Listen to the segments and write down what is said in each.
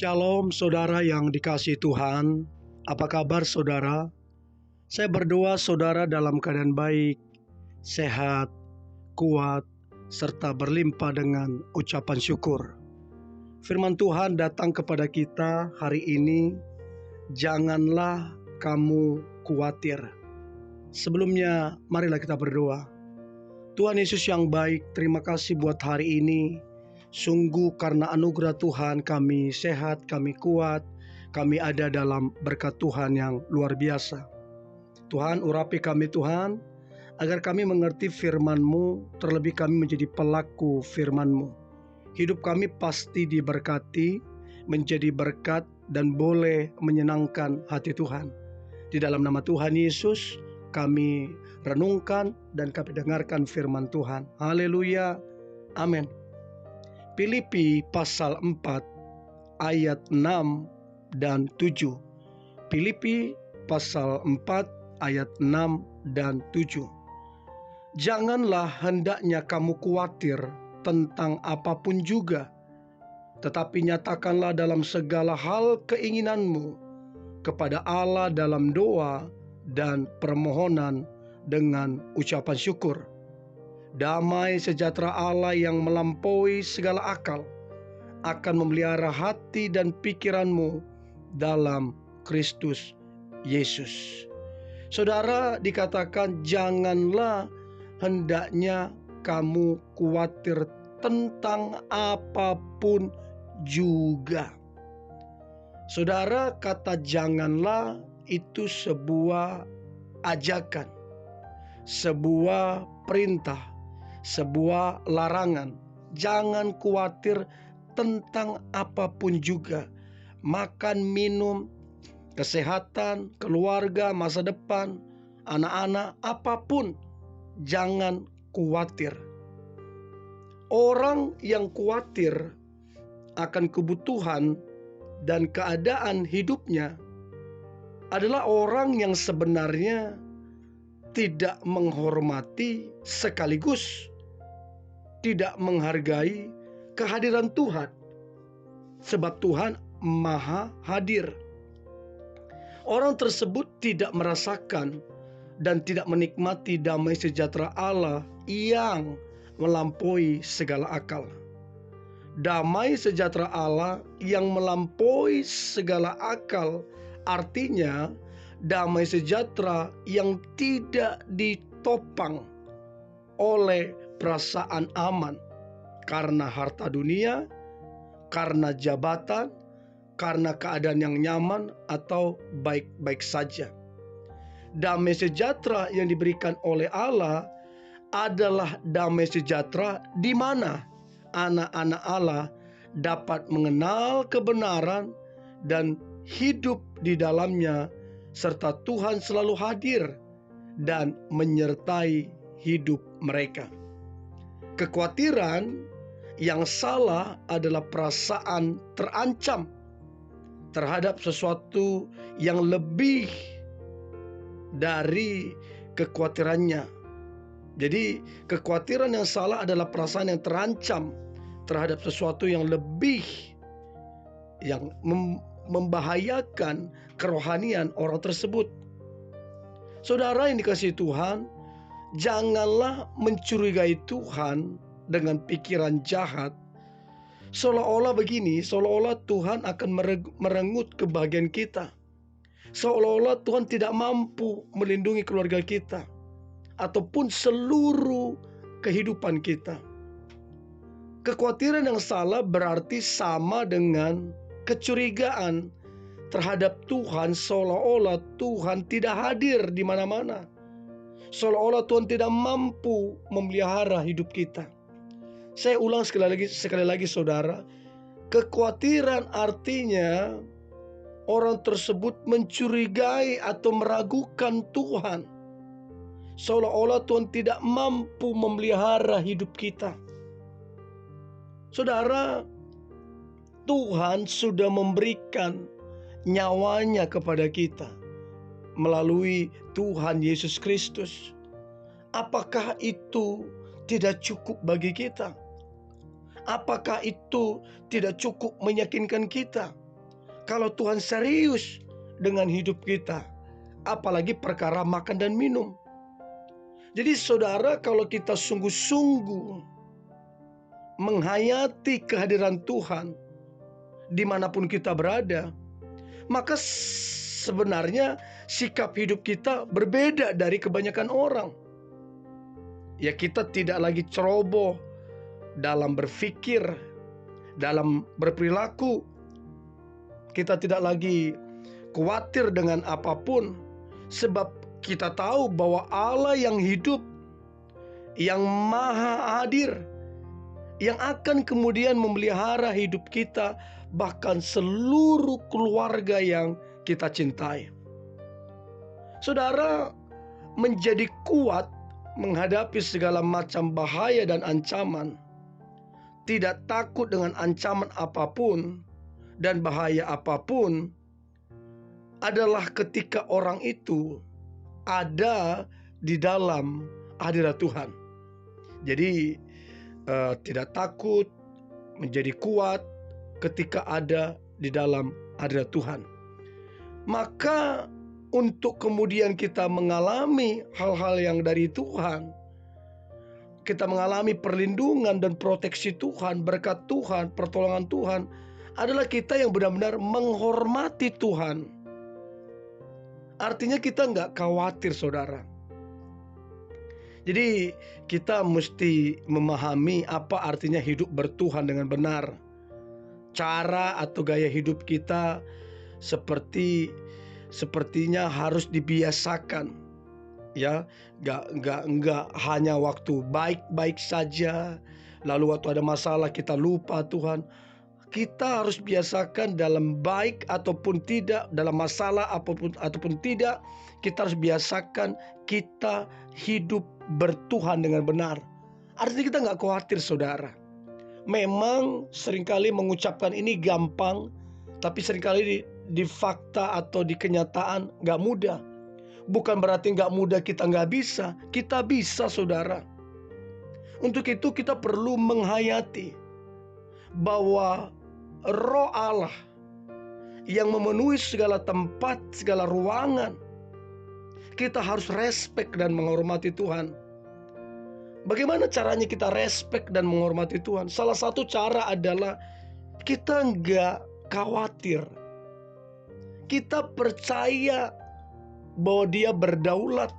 Shalom saudara yang dikasihi Tuhan. Apa kabar saudara? Saya berdoa saudara dalam keadaan baik, sehat, kuat, serta berlimpah dengan ucapan syukur. Firman Tuhan datang kepada kita hari ini. Janganlah kamu khawatir. Sebelumnya marilah kita berdoa. Tuhan Yesus yang baik, terima kasih buat hari ini. Sungguh karena anugerah Tuhan kami sehat, kami kuat, kami ada dalam berkat Tuhan yang luar biasa. Tuhan, urapi kami Tuhan, agar kami mengerti firman-Mu, terlebih kami menjadi pelaku firman-Mu. Hidup kami pasti diberkati, menjadi berkat dan boleh menyenangkan hati Tuhan. Di dalam nama Tuhan Yesus, kami renungkan dan kami dengarkan firman Tuhan. Haleluya, amin. Filipi pasal 4 ayat 6 dan 7. Filipi pasal 4 ayat 6 dan 7. Janganlah hendaknya kamu khawatir tentang apapun juga, tetapi nyatakanlah dalam segala hal keinginanmu kepada Allah dalam doa dan permohonan dengan ucapan syukur. Damai sejahtera Allah yang melampaui segala akal akan memelihara hati dan pikiranmu dalam Kristus Yesus. Saudara, dikatakan janganlah hendaknya kamu khawatir tentang apapun juga. Saudara, kata janganlah itu sebuah ajakan, sebuah perintah, sebuah larangan. Jangan khawatir tentang apapun juga. Makan, minum, kesehatan, keluarga, masa depan, anak-anak, apapun. Jangan khawatir. Orang yang khawatir akan kebutuhan dan keadaan hidupnya adalah orang yang sebenarnya tidak menghormati sekaligus tidak menghargai kehadiran Tuhan, sebab Tuhan Maha Hadir. Orang tersebut tidak merasakan dan tidak menikmati damai sejahtera Allah yang melampaui segala akal. Damai sejahtera Allah yang melampaui segala akal artinya damai sejahtera yang tidak ditopang oleh perasaan aman karena harta dunia, karena jabatan, karena keadaan yang nyaman atau baik-baik saja. Damai sejahtera yang diberikan oleh Allah adalah damai sejahtera di mana anak-anak Allah dapat mengenal kebenaran dan hidup di dalamnya, serta Tuhan selalu hadir dan menyertai hidup mereka. Kekhawatiran yang salah adalah perasaan terancam terhadap sesuatu yang lebih dari kekhawatirannya. Jadi kekhawatiran yang salah adalah perasaan yang terancam terhadap sesuatu yang lebih, yang membahayakan kerohanian orang tersebut. Saudara yang dikasihi Tuhan, janganlah mencurigai Tuhan dengan pikiran jahat, seolah-olah begini, seolah-olah Tuhan akan merenggut kebahagiaan kita, seolah-olah Tuhan tidak mampu melindungi keluarga kita ataupun seluruh kehidupan kita. Kekhawatiran yang salah berarti sama dengan kecurigaan terhadap Tuhan, seolah-olah Tuhan tidak hadir di mana-mana, seolah-olah Tuhan tidak mampu memelihara hidup kita. Saya ulang sekali lagi saudara, kekhawatiran artinya orang tersebut mencurigai atau meragukan Tuhan, seolah-olah Tuhan tidak mampu memelihara hidup kita. Saudara, Tuhan sudah memberikan nyawanya kepada kita melalui Tuhan Yesus Kristus. Apakah itu tidak cukup bagi kita? Apakah itu tidak cukup meyakinkan kita? Kalau Tuhan serius dengan hidup kita, apalagi perkara makan dan minum. Jadi saudara, kalau kita sungguh-sungguh menghayati kehadiran Tuhan dimanapun kita berada, maka sebenarnya sikap hidup kita berbeda dari kebanyakan orang. Ya, kita tidak lagi ceroboh dalam berpikir, dalam berperilaku. Kita tidak lagi khawatir dengan apapun, sebab kita tahu bahwa Allah yang hidup, yang maha hadir, yang akan kemudian memelihara hidup kita, bahkan seluruh keluarga yang kita cintai. Saudara, menjadi kuat menghadapi segala macam bahaya dan ancaman, tidak takut dengan ancaman apapun dan bahaya apapun, adalah ketika orang itu ada di dalam hadirat Tuhan. Jadi tidak takut, menjadi kuat ketika ada di dalam hadirat Tuhan. Maka untuk kemudian kita mengalami hal-hal yang dari Tuhan, kita mengalami perlindungan dan proteksi Tuhan, berkat Tuhan, pertolongan Tuhan, adalah kita yang benar-benar menghormati Tuhan. Artinya kita nggak khawatir, saudara. Jadi kita mesti memahami apa artinya hidup bertuhan dengan benar. Cara atau gaya hidup kita sepertinya harus dibiasakan. Ya, nggak hanya waktu baik-baik saja, lalu waktu ada masalah kita lupa Tuhan. Kita harus biasakan dalam baik ataupun tidak, dalam masalah ataupun tidak, kita harus biasakan kita hidup bertuhan dengan benar. Artinya kita nggak khawatir, saudara. Memang seringkali mengucapkan ini gampang, tapi seringkali di fakta atau di kenyataan nggak mudah. Bukan berarti nggak mudah kita nggak bisa. Kita bisa, saudara. Untuk itu kita perlu menghayati bahwa Roh Allah yang memenuhi segala tempat, segala ruangan, kita harus respek dan menghormati Tuhan. Bagaimana caranya kita respek dan menghormati Tuhan? Salah satu cara adalah kita nggak khawatir. Kita percaya bahwa Dia berdaulat,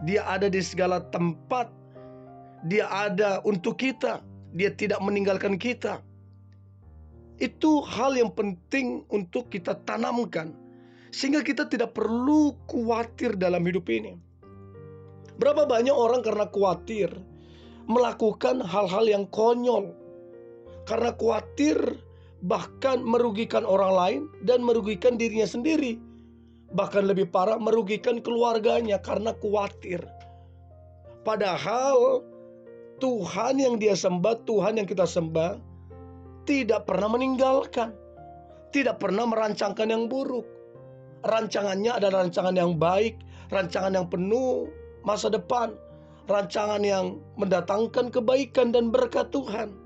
Dia ada di segala tempat, Dia ada untuk kita, Dia tidak meninggalkan kita. Itu hal yang penting untuk kita tanamkan, sehingga kita tidak perlu khawatir dalam hidup ini. Berapa banyak orang karena khawatir melakukan hal-hal yang konyol, karena khawatir bahkan merugikan orang lain dan merugikan dirinya sendiri. Bahkan lebih parah, merugikan keluarganya karena khawatir. Padahal Tuhan yang dia sembah, Tuhan yang kita sembah, tidak pernah meninggalkan, tidak pernah merancangkan yang buruk. Rancangannya adalah rancangan yang baik, rancangan yang penuh masa depan, rancangan yang mendatangkan kebaikan dan berkat Tuhan.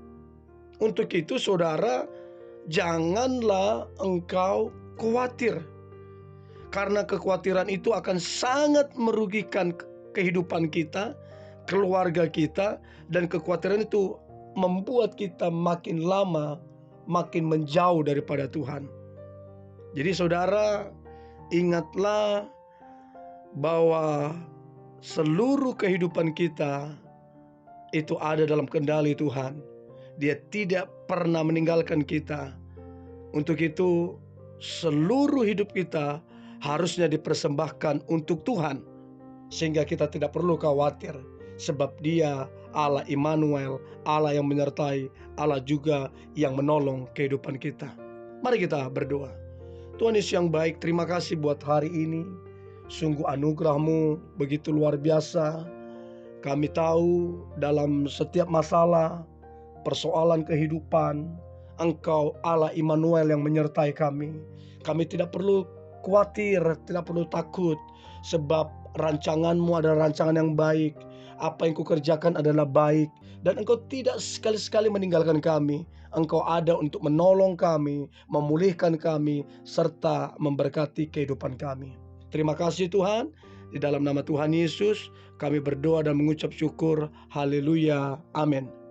Untuk itu, saudara, janganlah engkau khawatir, karena kekhawatiran itu akan sangat merugikan kehidupan kita, keluarga kita, dan kekhawatiran itu membuat kita makin lama makin menjauh daripada Tuhan. Jadi saudara, ingatlah bahwa seluruh kehidupan kita itu ada dalam kendali Tuhan. Dia tidak pernah meninggalkan kita. Untuk itu seluruh hidup kita harusnya dipersembahkan untuk Tuhan, sehingga kita tidak perlu khawatir, sebab Dia Allah Immanuel, Allah yang menyertai, Allah juga yang menolong kehidupan kita. Mari kita berdoa. Tuhan Yesus yang baik, terima kasih buat hari ini. Sungguh anugerah-Mu begitu luar biasa. Kami tahu dalam setiap masalah, persoalan kehidupan, Engkau Allah Immanuel yang menyertai kami. Kami tidak perlu khawatir, tidak perlu takut, sebab rancangan-Mu adalah rancangan yang baik. Apa yang Kukerjakan adalah baik, dan Engkau tidak sekali-sekali meninggalkan kami. Engkau ada untuk menolong kami, memulihkan kami, serta memberkati kehidupan kami. Terima kasih Tuhan. Di dalam nama Tuhan Yesus kami berdoa dan mengucap syukur. Haleluya. Amin.